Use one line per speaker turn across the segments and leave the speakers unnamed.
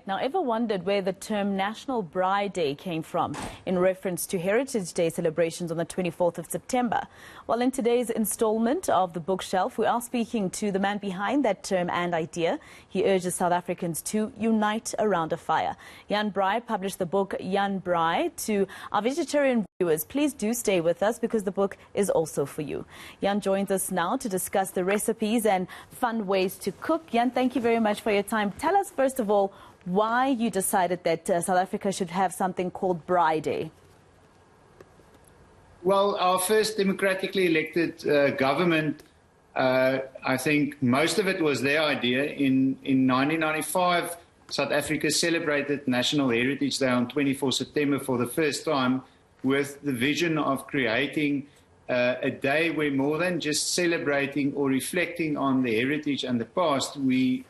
Now, ever wondered where the term National Braai Day came from in reference to Heritage Day celebrations on the 24th of September? Well, in today's installment of The Bookshelf, we are speaking to the man behind that term and idea. He urges South Africans to unite around a fire. Jan Braai published the book Jan Braai. To our vegetarian viewers, please do stay with us because the book is also for you. Jan joins us now to discuss the recipes and fun ways to cook. Jan, thank you very much for your time. Tell us, first of all, why you decided that South Africa should have something called Braai Day.
Well, our first democratically elected government, I think most of it was their idea. In 1995, South Africa celebrated National Heritage Day on 24 September for the first time with the vision of creating a day where more than just celebrating or reflecting on the heritage and the past, we,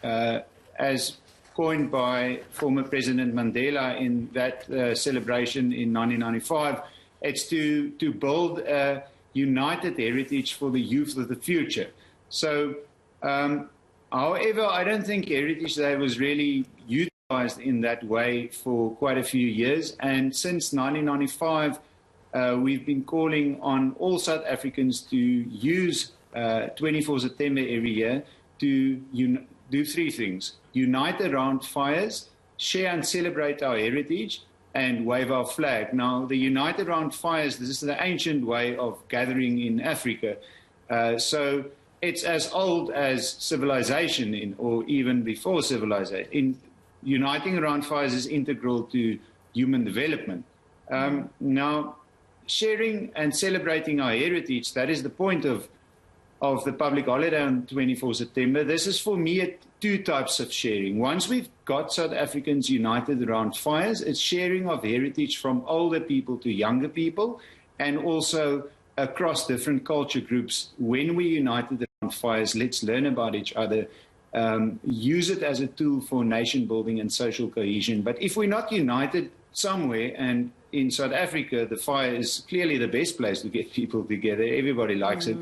as coined by former President Mandela in that celebration in 1995, it's to build a united heritage for the youth of the future. So, however, I don't think Heritage Day was really utilized in that way for quite a few years. And since 1995, we've been calling on all South Africans to use 24 September every year to do three things: unite around fires, share and celebrate our heritage, and wave our flag. Now, the unite around fires, this is the ancient way of gathering in Africa. So it's as old as civilization, or even before civilization. Uniting around fires is integral to human development. Now, sharing and celebrating our heritage, that is the point of the public holiday on 24 September. This is, for me, two types of sharing. Once we've got South Africans united around fires, it's sharing of heritage from older people to younger people, and also across different culture groups. When we're united around fires, let's learn about each other, use it as a tool for nation building and social cohesion. But if we're not united somewhere, and in South Africa, the fire is clearly the best place to get people together. Everybody likes it.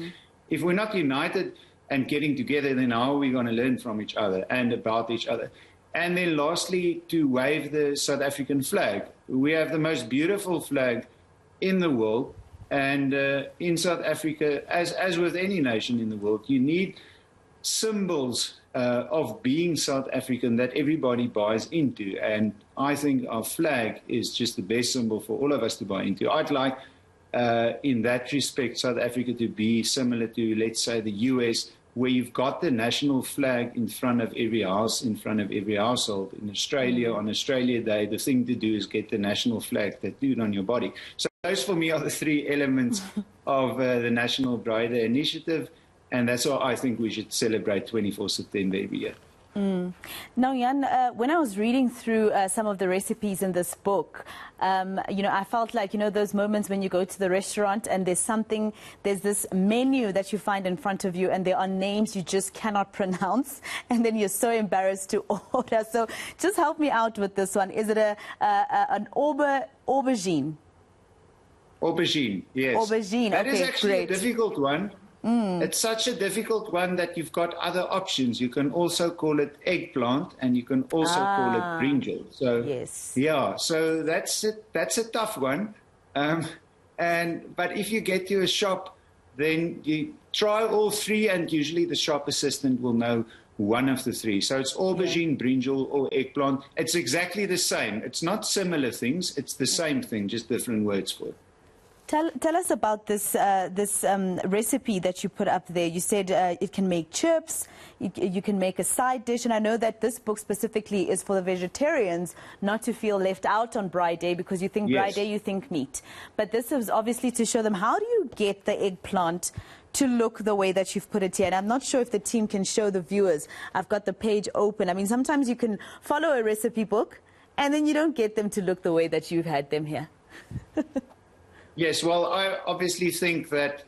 If we're not united and getting together, then how are we going to learn from each other and about each other? And then lastly, to wave the South African flag. We have the most beautiful flag in the world. And in South Africa, as with any nation in the world, you need symbols of being South African that everybody buys into. And I think our flag is just the best symbol for all of us to buy into. I'd like, in that respect, South Africa to be similar to, let's say, the US, where you've got the national flag in front of every house, in front of every household. In Australia, on Australia Day, the thing to do is get the national flag tattooed on your body. So those, for me, are the three elements of the National Braai Day initiative, and that's why I think we should celebrate 24 September every year.
Now, Jan, when I was reading through some of the recipes in this book, I felt like, those moments when you go to the restaurant and there's this menu that you find in front of you and there are names you just cannot pronounce, and then you're so embarrassed to order. So just help me out with this one. Is it an aubergine?
Aubergine, yes.
Aubergine,
that is actually
great.
A difficult one. It's such a difficult one that you've got other options. You can also call it eggplant, and you can also call it brinjal. So
yes,
yeah. So that's a tough one. But if you get to a shop, then you try all three, and usually the shop assistant will know one of the three. So it's aubergine, brinjal, or eggplant. It's exactly the same. It's not similar things. It's the same thing, just different words for it.
Tell us about this recipe that you put up there. You said it can make chips, you can make a side dish, and I know that this book specifically is for the vegetarians, not to feel left out on Braai Day, because you think Braai Day, you think meat. But this is obviously to show them, how do you get the eggplant to look the way that you've put it here? And I'm not sure if the team can show the viewers. I've got the page open. I mean, sometimes you can follow a recipe book and then you don't get them to look the way that you've had them here.
Yes, well, I obviously think that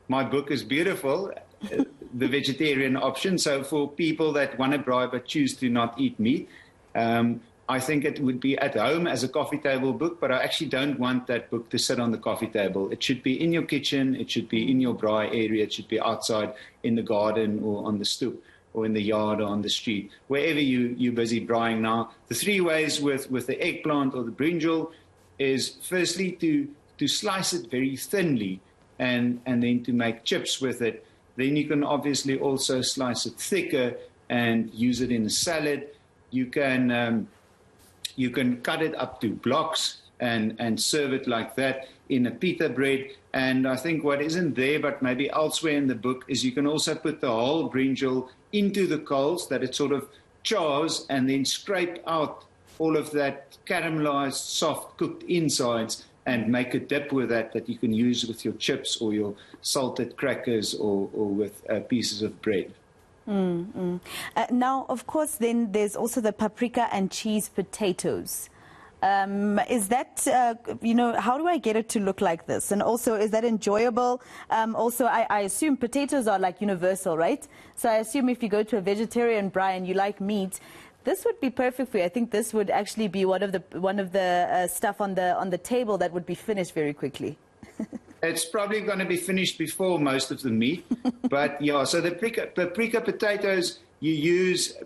my book is beautiful, the vegetarian option. So for people that want to braai but choose to not eat meat, I think it would be at home as a coffee table book, but I actually don't want that book to sit on the coffee table. It should be in your kitchen, it should be in your braai area, it should be outside in the garden or on the stoep. or in the yard or on the street, wherever you're busy braaiing now. The three ways with the eggplant or the brinjal is firstly to slice it very thinly and then to make chips with it. Then you can obviously also slice it thicker and use it in a salad. You can cut it up to blocks and serve it like that in a pita bread. And I think what isn't there, but maybe elsewhere in the book, is you can also put the whole brinjal into the coals, that it sort of chars, and then scrape out all of that caramelized, soft, cooked insides and make a dip with that you can use with your chips or your salted crackers or with pieces of bread.
Now, of course, then there's also the paprika and cheese potatoes. Is that, how do I get it to look like this? And also, is that enjoyable? Also, I assume potatoes are like universal, right? So I assume if you go to a vegetarian braai and you like meat, this would be perfect for you. I think this would actually be one of the stuff on the table that would be finished very quickly.
It's probably going to be finished before most of the meat. But yeah, so the paprika potatoes,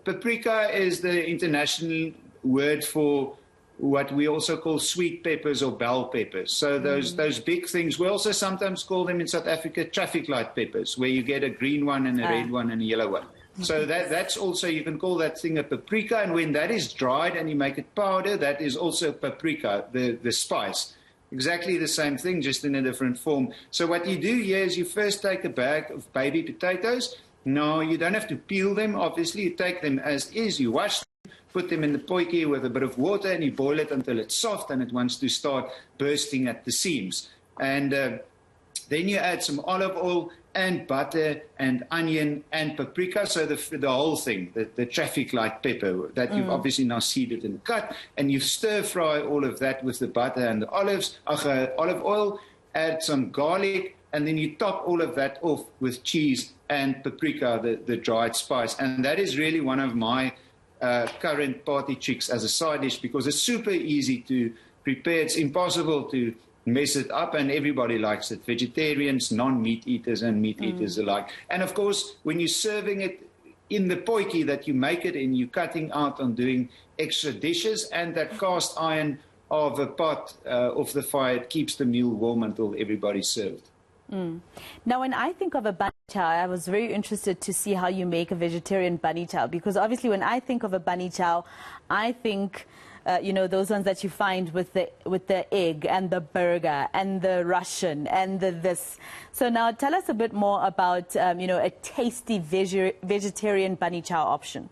paprika is the international word for what we also call sweet peppers or bell peppers. So those big things, we also sometimes call them in South Africa traffic light peppers, where you get a green one and a red one and a yellow one. So that's also, you can call that thing a paprika, and when that is dried and you make it powder, that is also paprika, the spice. Exactly the same thing, just in a different form. So what you do here is you first take a bag of baby potatoes. No, you don't have to peel them, obviously. You take them as is, you wash them, put them in the potjie with a bit of water, and you boil it until it's soft and it wants to start bursting at the seams. And then you add some olive oil and butter and onion and paprika, so the whole thing, the traffic light pepper that you've obviously now seeded and cut, and you stir fry all of that with the butter and the olive oil, add some garlic, and then you top all of that off with cheese and paprika, the dried spice. And that is really one of my current party tricks as a side dish, because it's super easy to prepare. It's impossible to mess it up, and everybody likes it. Vegetarians, non-meat eaters, and meat eaters alike. And of course, when you're serving it in the potjie that you make it in, you're cutting out on doing extra dishes, and that cast iron of a pot off the fire, it keeps the meal warm until everybody's served.
Now, when I think of a bunny chow, I was very interested to see how you make a vegetarian bunny chow, because obviously when I think of a bunny chow, I think those ones that you find with the egg and the burger and the Russian and the this. So now tell us a bit more about a tasty vegetarian bunny chow option.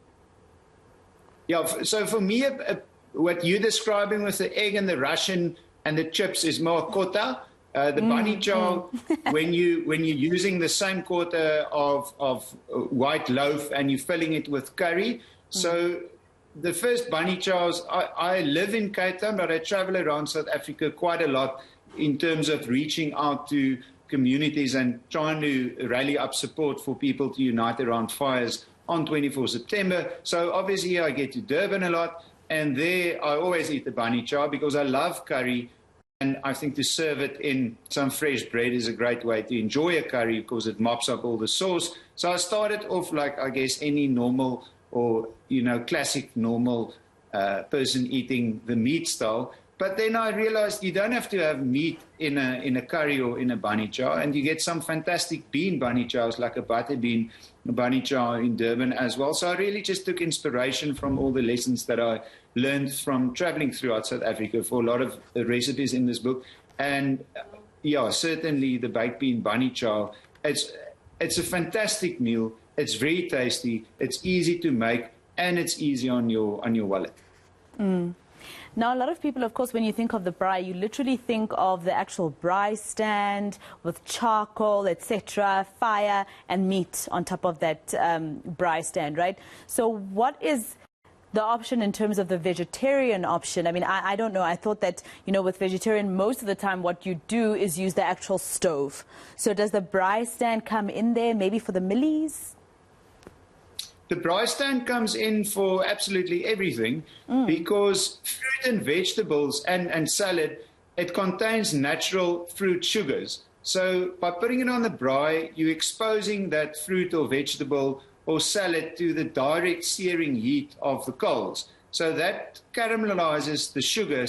Yeah, so for me, what you're describing with the egg and the Russian and the chips is more kota. The bunny chow, when you're using the same quarter of white loaf and you're filling it with curry. So the first bunny chows, I live in Cape Town, but I travel around South Africa quite a lot in terms of reaching out to communities and trying to rally up support for people to unite around fires on 24 September. So obviously I get to Durban a lot, and there I always eat the bunny chow because I love curry. And I think to serve it in some fresh bread is a great way to enjoy a curry, because it mops up all the sauce. So I started off like, I guess, any normal or, classic normal person eating the meat style. But then I realized you don't have to have meat in a curry or in a bunny chow. And you get some fantastic bean bunny chows, like a butter bean bunny chow in Durban as well. So I really just took inspiration from all the lessons that I learned from traveling throughout South Africa for a lot of the recipes in this book. And yeah, certainly the baked bean bunny chow, it's a fantastic meal. It's very tasty, it's easy to make, and it's easy on your wallet.
Now, a lot of people, of course, when you think of the braai, you literally think of the actual braai stand with charcoal, etc., fire and meat on top of that braai stand, right? So what is the option in terms of the vegetarian option? I mean, I don't know. I thought that, with vegetarian, most of the time what you do is use the actual stove. So does the braai stand come in there maybe for the millies?
The braai stand comes in for absolutely everything, because fruit and vegetables and salad, it contains natural fruit sugars. So by putting it on the braai, you're exposing that fruit or vegetable or salad to the direct searing heat of the coals. So that caramelizes the sugar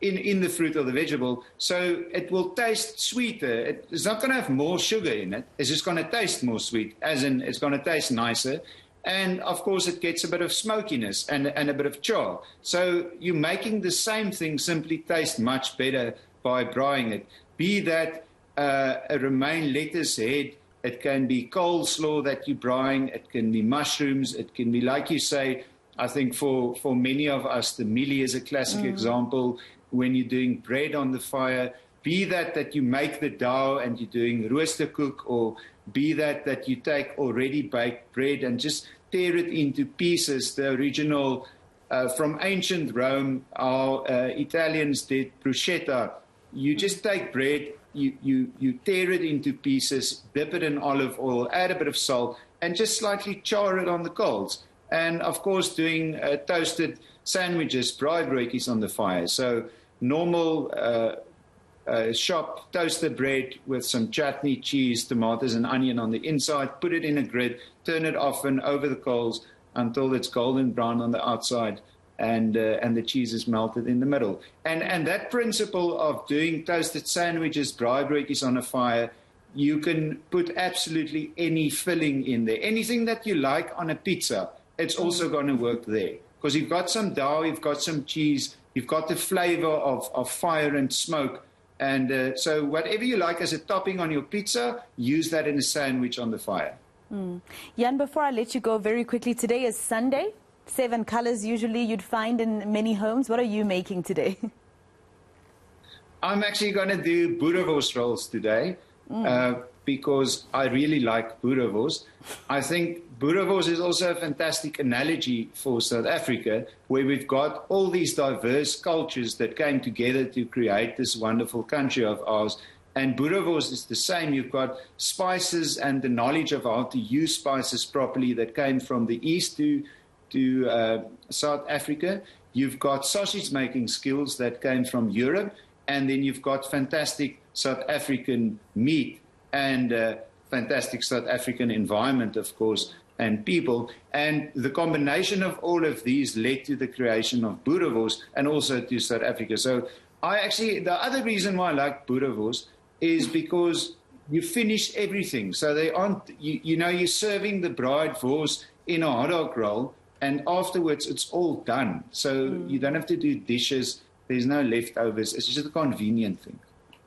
in the fruit or the vegetable, so it will taste sweeter. It's not going to have more sugar in it. It's just going to taste more sweet, as in it's going to taste nicer. And, of course, it gets a bit of smokiness and a bit of char. So you're making the same thing simply taste much better by braaiing it. Be that a romaine lettuce head, it can be coleslaw that you're braaiing, it can be mushrooms, it can be, like you say, I think for many of us, the mealie is a classic example when you're doing bread on the fire. Be that you make the dough and you're doing rooster cook, or be that you take already baked bread and just tear it into pieces. The original, from ancient Rome, our Italians did bruschetta. You just take bread, you tear it into pieces, dip it in olive oil, add a bit of salt, and just slightly char it on the coals. And, of course, doing toasted sandwiches, braai broodjies on the fire. So normal shop toasted bread with some chutney, cheese, tomatoes, and onion on the inside. Put it in a grid, turn it often over the coals until it's golden brown on the outside, and the cheese is melted in the middle. And that principle of doing toasted sandwiches, braai broodjies on a fire, you can put absolutely any filling in there. Anything that you like on a pizza, it's also going to work there. Because you've got some dough, you've got some cheese, you've got the flavor of fire and smoke. And so whatever you like as a topping on your pizza, use that in a sandwich on the fire.
Jan, before I let you go very quickly, today is Sunday. 7 colors usually you'd find in many homes. What are you making today?
I'm actually going to do boerewors rolls today because I really like boerewors. I think boerewors is also a fantastic analogy for South Africa, where we've got all these diverse cultures that came together to create this wonderful country of ours. And boerewors is the same. You've got spices and the knowledge of how to use spices properly that came from the east to South Africa. You've got sausage making skills that came from Europe. And then you've got fantastic South African meat and fantastic South African environment, of course, and people. And the combination of all of these led to the creation of boerewors and also to South Africa. So the other reason why I like boerewors is because you finish everything. So they aren't, you're serving the braai wors in a hot dog roll, and afterwards it's all done. So you don't have to do dishes. There's no leftovers. It's just a convenient thing.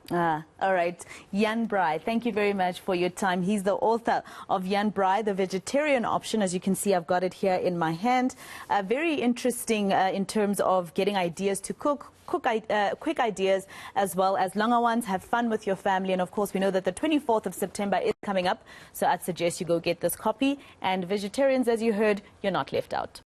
All right. Jan Braai, thank you very much for your time. He's the author of Jan Braai, The Vegetarian Option. As you can see, I've got it here in my hand. Very interesting in terms of getting ideas to cook, quick ideas as well as longer ones. Have fun with your family. And, of course, we know that the 24th of September is coming up. So I'd suggest you go get this copy. And vegetarians, as you heard, you're not left out.